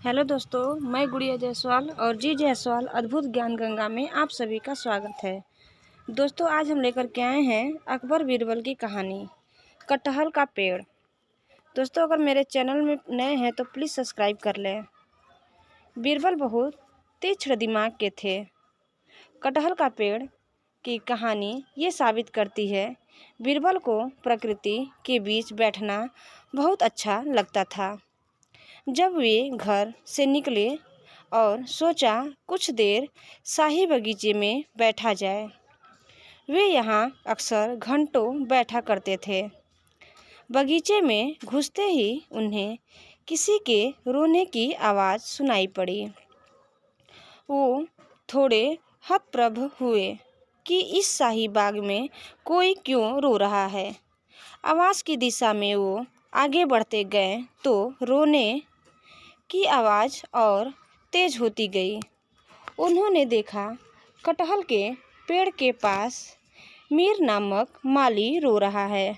Hello दोस्तों, मैं गुड़िया जायसवाल और जी जायसवाल अद्भुत ज्ञान गंगा में आप सभी का स्वागत है। दोस्तों, आज हम लेकर के आए हैं अकबर बीरबल की कहानी कटहल का पेड़। दोस्तों, अगर मेरे चैनल में नए हैं तो प्लीज़ सब्सक्राइब कर लें। बीरबल बहुत तीक्ष्ण दिमाग के थे। कटहल का पेड़ की कहानी ये साबित करती है बीरबल को प्रकृति के बीच बैठना बहुत अच्छा लगता था। जब वे घर से निकले और सोचा कुछ देर शाही बगीचे में बैठा जाए। वे यहाँ अक्सर घंटों बैठा करते थे। बगीचे में घुसते ही उन्हें किसी के रोने की आवाज़ सुनाई पड़ी। वो थोड़े हतप्रभ हुए कि इस शाही बाग में कोई क्यों रो रहा है। आवाज़ की दिशा में वो आगे बढ़ते गए तो रोने की आवाज़ और तेज होती गई। उन्होंने देखा कटहल के पेड़ के पास मीर नामक माली रो रहा है।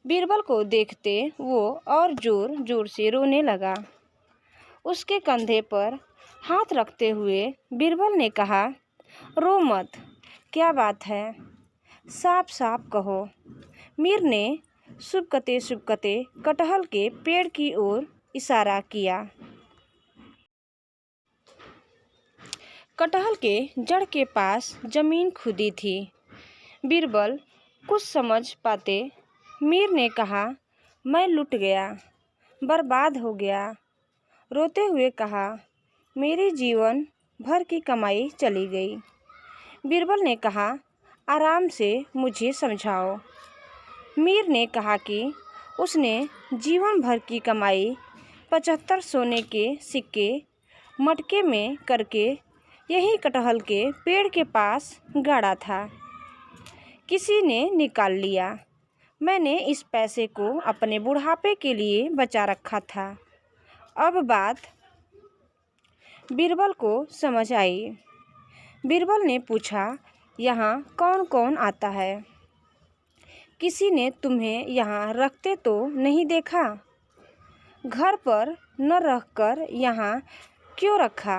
बीरबल को देखते वो और जोर जोर से रोने लगा। उसके कंधे पर हाथ रखते हुए बीरबल ने कहा, रो मत, क्या बात है, साफ साफ कहो। मीर ने सुबकते सुबकते कटहल के पेड़ की ओर इशारा किया। कटहल के जड़ के पास जमीन खुदी थी। बीरबल कुछ समझ पाते मीर ने कहा, मैं लुट गया, बर्बाद हो गया। रोते हुए कहा, मेरी जीवन भर की कमाई चली गई। बीरबल ने कहा, आराम से मुझे समझाओ। मीर ने कहा कि उसने जीवन भर की कमाई 75 सोने के सिक्के मटके में करके यही कटहल के पेड़ के पास गाड़ा था। किसी ने निकाल लिया। मैंने इस पैसे को अपने बुढ़ापे के लिए बचा रखा था। अब बात बीरबल को समझ आई। बीरबल ने पूछा, यहाँ कौन कौन आता है? किसी ने तुम्हें यहाँ रखते तो नहीं देखा? घर पर न रखकर यहाँ क्यों रखा?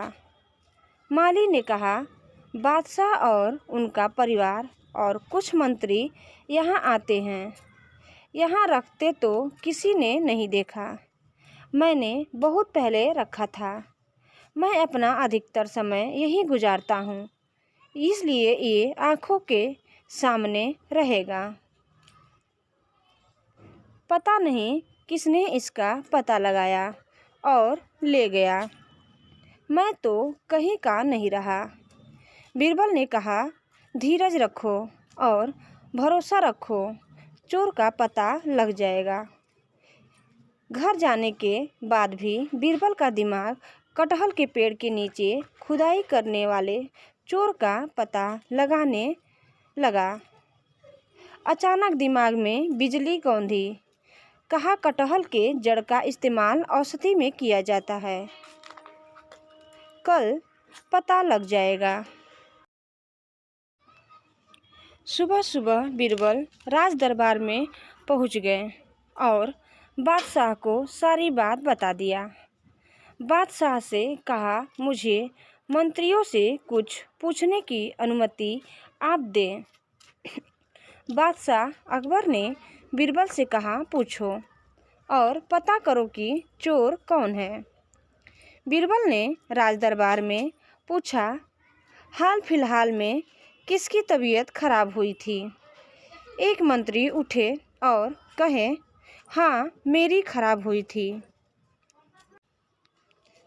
माली ने कहा, बादशाह और उनका परिवार और कुछ मंत्री यहाँ आते हैं। यहाँ रखते तो किसी ने नहीं देखा। मैंने बहुत पहले रखा था। मैं अपना अधिकतर समय यहीं गुजारता हूँ, इसलिए ये आँखों के सामने रहेगा। पता नहीं किसने इसका पता लगाया और ले गया। मैं तो कहीं का नहीं रहा। बीरबल ने कहा, धीरज रखो और भरोसा रखो, चोर का पता लग जाएगा। घर जाने के बाद भी बीरबल का दिमाग कटहल के पेड़ के नीचे खुदाई करने वाले चोर का पता लगाने लगा। अचानक दिमाग में बिजली कौंधी। कहा, कटहल के जड़ का इस्तेमाल औषधि में किया जाता है। कल पता लग जाएगा। सुबह सुबह बीरबल राज दरबार में पहुंच गए और बादशाह को सारी बात बता दिया। बादशाह से कहा, मुझे मंत्रियों से कुछ पूछने की अनुमति आप दें। बादशाह अकबर ने बीरबल से कहा, पूछो और पता करो कि चोर कौन है। बीरबल ने राज दरबार में पूछा, हाल फिलहाल में किसकी तबीयत खराब हुई थी? एक मंत्री उठे और कहे, हाँ, मेरी खराब हुई थी।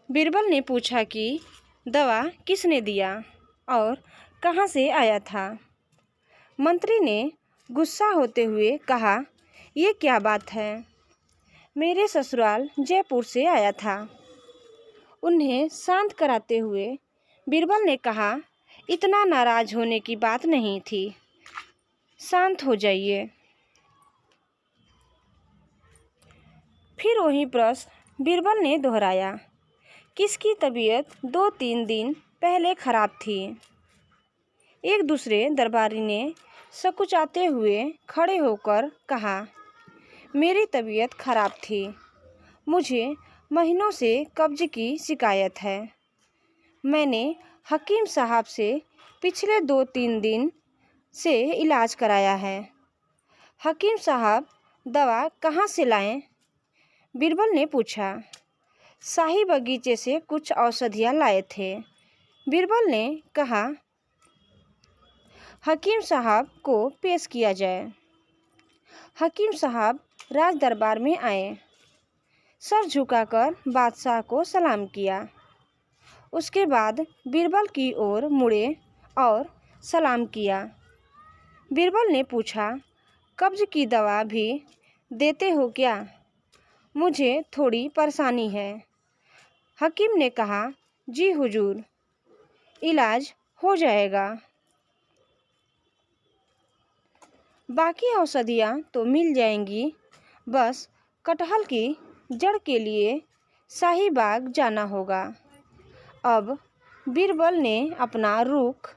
बीरबल ने पूछा कि दवा किसने दिया और कहाँ से आया था? मंत्री ने गुस्सा होते हुए कहा, ये क्या बात है? मेरे ससुराल जयपुर से आया था। उन्हें शांत कराते हुए बीरबल ने कहा, इतना नाराज होने की बात नहीं थी, शांत हो जाइए। फिर वही प्रश्न बीरबल ने दोहराया, किसकी तबीयत 2-3 दिन पहले खराब थी? एक दूसरे दरबारी ने सकुचाते हुए खड़े होकर कहा, मेरी तबीयत खराब थी। मुझे महीनों से कब्ज की शिकायत है। मैंने हकीम साहब से पिछले 2-3 दिन से इलाज कराया है। हकीम साहब, दवा कहाँ से लाएं? बीरबल ने पूछा। शाही बगीचे से कुछ औषधियाँ लाए थे, बीरबल ने कहा। हकीम साहब को पेश किया जाए। हकीम साहब राज दरबार में आए। सर झुकाकर बादशाह को सलाम किया। उसके बाद बीरबल की ओर मुड़े और सलाम किया। बीरबल ने पूछा, कब्ज की दवा भी देते हो क्या? मुझे थोड़ी परेशानी है। हकीम ने कहा, जी हुजूर, इलाज हो जाएगा। बाकी औषधियाँ तो मिल जाएंगी, बस कटहल की जड़ के लिए शाही बाग जाना होगा। अब बीरबल ने अपना रुख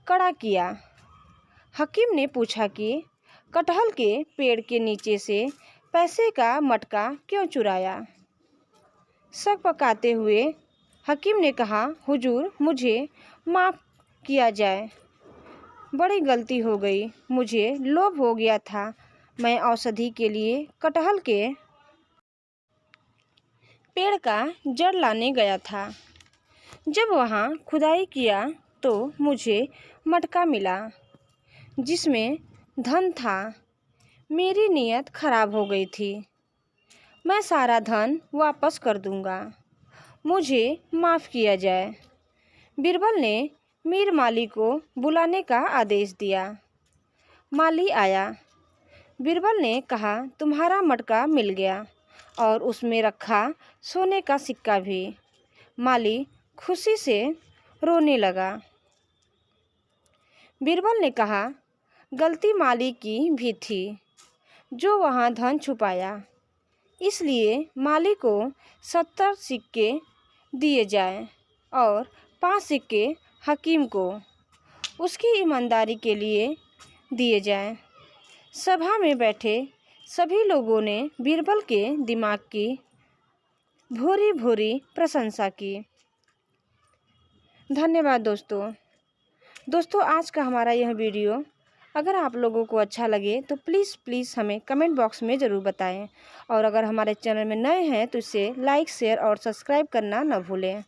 कड़ा किया। हकीम ने पूछा कि कटहल के पेड़ के नीचे से पैसे का मटका क्यों चुराया? शक पकाते हुए हकीम ने कहा, हुजूर, मुझे माफ़ किया जाए, बड़ी गलती हो गई। मुझे लोभ हो गया था। मैं औषधि के लिए कटहल के पेड़ का जड़ लाने गया था। जब वहाँ खुदाई किया तो मुझे मटका मिला जिसमें धन था। मेरी नीयत खराब हो गई थी। मैं सारा धन वापस कर दूंगा। मुझे माफ़ किया जाए। बीरबल ने मीर माली को बुलाने का आदेश दिया। माली आया। बीरबल ने कहा, तुम्हारा मटका मिल गया और उसमें रखा सोने का सिक्का भी। माली खुशी से रोने लगा। बीरबल ने कहा, गलती माली की भी थी जो वहाँ धन छुपाया, इसलिए माली को 70 सिक्के दिए जाए और 5 सिक्के हकीम को उसकी ईमानदारी के लिए दिए जाएं। सभा में बैठे सभी लोगों ने बीरबल के दिमाग की भूरी भूरी प्रशंसा की। धन्यवाद दोस्तों, आज का हमारा यह वीडियो अगर आप लोगों को अच्छा लगे तो प्लीज़ हमें कमेंट बॉक्स में ज़रूर बताएं और अगर हमारे चैनल में नए हैं तो इसे लाइक, शेयर और सब्सक्राइब करना न भूलें।